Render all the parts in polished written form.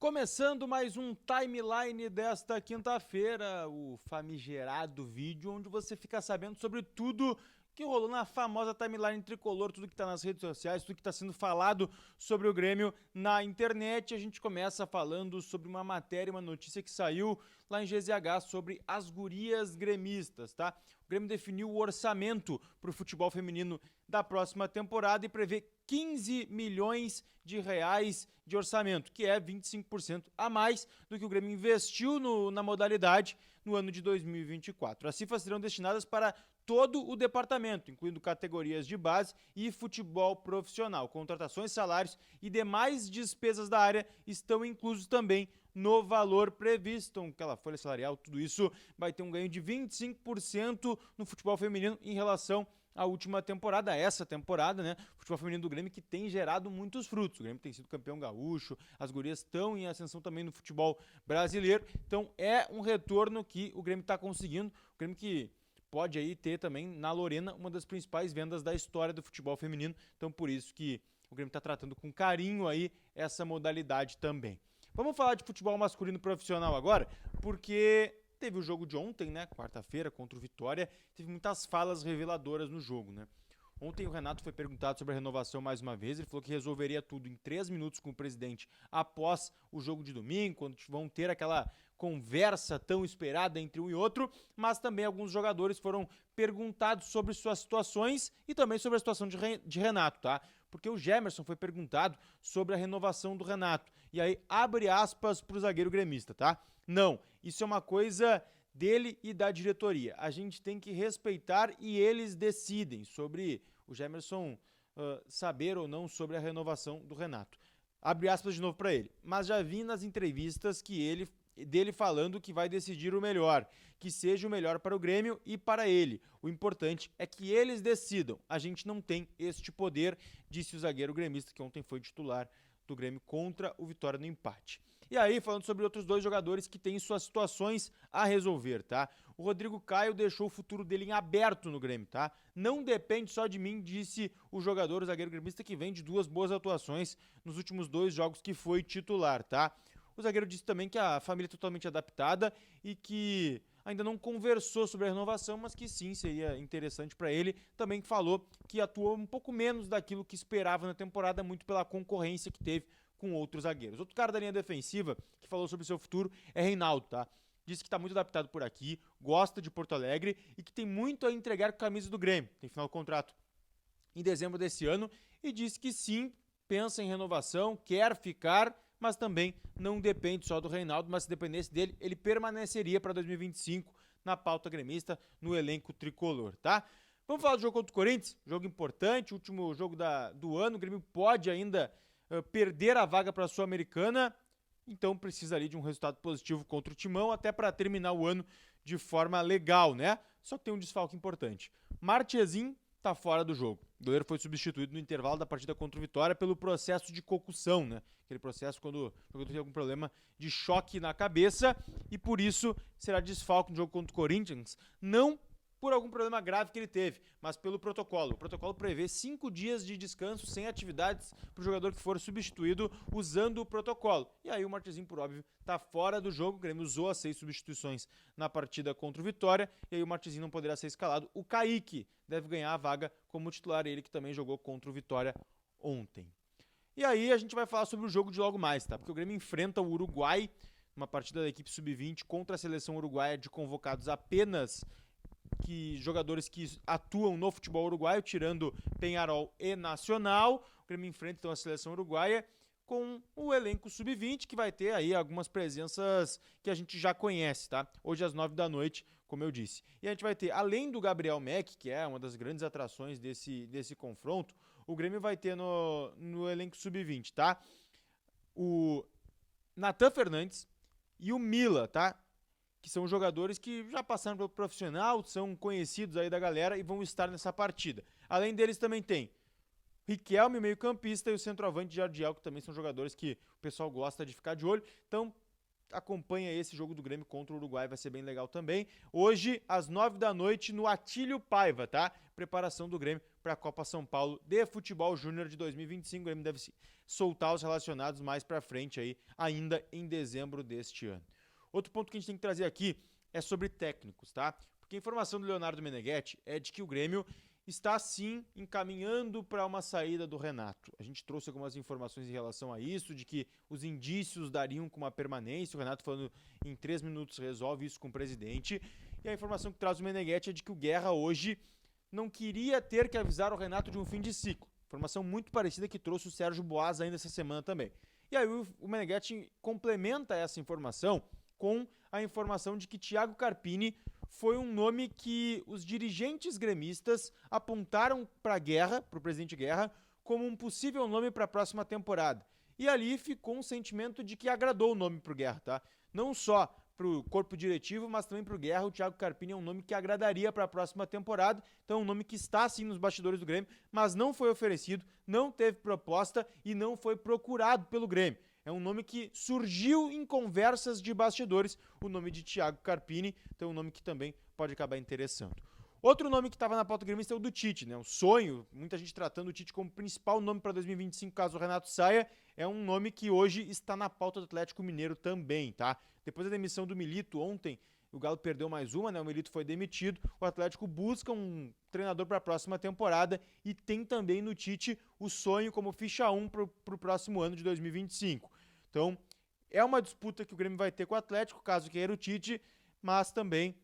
Começando mais um timeline desta quinta-feira, o famigerado vídeo onde você fica sabendo sobre tudo que rolou na famosa timeline tricolor, tudo que tá nas redes sociais, tudo que tá sendo falado sobre o Grêmio na internet. A gente começa falando sobre uma matéria, uma notícia que saiu lá em GZH sobre as gurias gremistas, tá? O Grêmio definiu o orçamento para o futebol feminino da próxima temporada e prevê 15 milhões de reais de orçamento, que é 25% a mais do que o Grêmio investiu na modalidade no ano de 2024. As cifras serão destinadas para todo o departamento, incluindo categorias de base e futebol profissional. Contratações, salários e demais despesas da área estão inclusos também no valor previsto. Então, aquela folha salarial, tudo isso vai ter um ganho de 25% no futebol feminino em relação à última temporada, essa temporada, né? O futebol feminino do Grêmio que tem gerado muitos frutos. O Grêmio tem sido campeão gaúcho, as gurias estão em ascensão também no futebol brasileiro. Então, é um retorno que o Grêmio está conseguindo. O Grêmio que pode aí ter também na Lorena uma das principais vendas da história do futebol feminino. Então, por isso que o Grêmio está tratando com carinho aí essa modalidade também. Vamos falar de futebol masculino profissional agora, porque teve o jogo de ontem, né, quarta-feira, contra o Vitória, teve muitas falas reveladoras no jogo, né. Ontem o Renato foi perguntado sobre a renovação mais uma vez, ele falou que resolveria tudo em 3 minutos com o presidente após o jogo de domingo, quando vão ter aquela conversa tão esperada entre um e outro, mas também alguns jogadores foram perguntados sobre suas situações e também sobre a situação de Renato, tá? Porque o Gemerson foi perguntado sobre a renovação do Renato. E aí, abre aspas pro zagueiro gremista, tá? Não, isso é uma coisa dele e da diretoria. A gente tem que respeitar e eles decidem sobre o Gemerson saber ou não sobre a renovação do Renato. Abre aspas de novo para ele. Mas já vi nas entrevistas dele falando que vai decidir o melhor, que seja o melhor para o Grêmio e para ele. O importante é que eles decidam. A gente não tem este poder, disse o zagueiro gremista, que ontem foi titular do Grêmio contra o Vitória no empate. E aí, falando sobre outros dois jogadores que têm suas situações a resolver, tá? O Rodrigo Caio deixou o futuro dele em aberto no Grêmio, tá? Não depende só de mim, disse o jogador, o zagueiro gremista, que vem de 2 boas atuações nos últimos 2 jogos que foi titular, tá? O zagueiro disse também que a família é totalmente adaptada e que ainda não conversou sobre a renovação, mas que sim, seria interessante para ele. Também falou que atuou um pouco menos daquilo que esperava na temporada, muito pela concorrência que teve com outros zagueiros. Outro cara da linha defensiva que falou sobre o seu futuro é Reinaldo, tá? Disse que está muito adaptado por aqui, gosta de Porto Alegre e que tem muito a entregar com a camisa do Grêmio. Tem final de contrato em dezembro desse ano e disse que sim, pensa em renovação, quer ficar, mas também não depende só do Reinaldo, mas se dependesse dele, ele permaneceria para 2025 na pauta gremista, no elenco tricolor, tá? Vamos falar do jogo contra o Corinthians, jogo importante, último jogo do ano, o Grêmio pode ainda perder a vaga para a Sul-Americana, então precisa ali de um resultado positivo contra o Timão, até para terminar o ano de forma legal, né? Só que tem um desfalque importante. Marchesin tá fora do jogo. O goleiro foi substituído no intervalo da partida contra o Vitória pelo processo de concussão, né? Aquele processo quando o jogador tem algum problema de choque na cabeça e por isso será desfalque no jogo contra o Corinthians. Não por algum problema grave que ele teve, mas pelo protocolo. O protocolo prevê 5 dias de descanso sem atividades para o jogador que for substituído usando o protocolo. E aí o Marchesin, por óbvio, está fora do jogo. O Grêmio usou as 6 substituições na partida contra o Vitória e aí o Marchesin não poderá ser escalado. O Kaique deve ganhar a vaga como titular, ele que também jogou contra o Vitória ontem. E aí a gente vai falar sobre o jogo de logo mais, tá? Porque o Grêmio enfrenta o Uruguai, uma partida da equipe sub-20 contra a seleção uruguaia de convocados apenas jogadores que atuam no futebol uruguaio, tirando Peñarol e Nacional. O Grêmio enfrenta então a seleção uruguaia com o elenco sub-20, que vai ter aí algumas presenças que a gente já conhece, tá? Hoje às 9 da noite, como eu disse. E a gente vai ter, além do Gabriel Mack, que é uma das grandes atrações desse confronto, o Grêmio vai ter no elenco sub-20, tá? O Natan Fernandes e o Mila, tá? Que são jogadores que já passaram pelo profissional, são conhecidos aí da galera e vão estar nessa partida. Além deles também tem Riquelme, meio-campista, e o centroavante Jardiel, que também são jogadores que o pessoal gosta de ficar de olho. Então, acompanha esse jogo do Grêmio contra o Uruguai, vai ser bem legal também. Hoje, às 9 da noite, no Atílio Paiva, tá? Preparação do Grêmio para a Copa São Paulo de Futebol Júnior de 2025. O Grêmio deve soltar os relacionados mais para frente aí, ainda em dezembro deste ano. Outro ponto que a gente tem que trazer aqui é sobre técnicos, tá? Porque a informação do Leonardo Meneghetti é de que o Grêmio está sim encaminhando para uma saída do Renato. A gente trouxe algumas informações em relação a isso, de que os indícios dariam com uma permanência, o Renato falando em 3 minutos resolve isso com o presidente, e a informação que traz o Meneghetti é de que o Guerra hoje não queria ter que avisar o Renato de um fim de ciclo. Informação muito parecida que trouxe o Sérgio Boas ainda essa semana também. E aí o Meneghetti complementa essa informação com a informação de que Thiago Carpini foi um nome que os dirigentes gremistas apontaram para Guerra, para o presidente Guerra, como um possível nome para a próxima temporada. E ali ficou um sentimento de que agradou o nome para o Guerra, tá? Não só para o corpo diretivo, mas também para o Guerra. O Thiago Carpini é um nome que agradaria para a próxima temporada. Então é um nome que está sim nos bastidores do Grêmio, mas não foi oferecido, não teve proposta e não foi procurado pelo Grêmio. É um nome que surgiu em conversas de bastidores, o nome de Thiago Carpini, então é um nome que também pode acabar interessando. Outro nome que estava na pauta gremista é o do Tite, né? Um sonho, muita gente tratando o Tite como principal nome para 2025, caso o Renato saia, é um nome que hoje está na pauta do Atlético Mineiro também, tá? Depois da demissão do Milito ontem, o Galo perdeu mais uma, né? O Milito foi demitido, o Atlético busca um treinador para a próxima temporada e tem também no Tite o sonho como ficha 1 para o próximo ano de 2025. Então, é uma disputa que o Grêmio vai ter com o Atlético, caso queira o Tite, mas também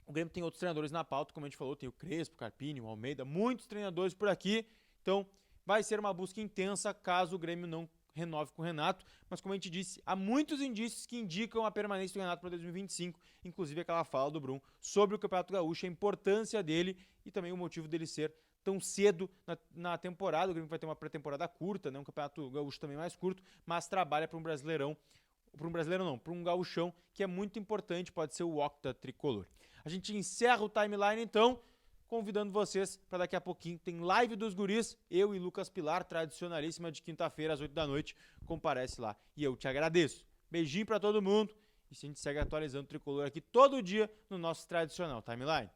o Grêmio tem outros treinadores na pauta, como a gente falou, tem o Crespo, o Carpini, o Almeida, muitos treinadores por aqui, então vai ser uma busca intensa caso o Grêmio não renove com o Renato, mas como a gente disse, há muitos indícios que indicam a permanência do Renato para 2025, inclusive aquela fala do Brum sobre o Campeonato Gaúcho, a importância dele e também o motivo dele ser tão cedo na temporada. O Grêmio vai ter uma pré-temporada curta, né? Um Campeonato Gaúcho também mais curto, mas trabalha para um Brasileirão, para um gauchão, que é muito importante, pode ser o Octa tricolor. A gente encerra o timeline então, convidando vocês para daqui a pouquinho, tem live dos guris, eu e Lucas Pilar, tradicionalíssima de quinta-feira às 8 da noite, comparece lá. E eu te agradeço. Beijinho para todo mundo e a gente segue atualizando o tricolor aqui todo dia no nosso tradicional timeline.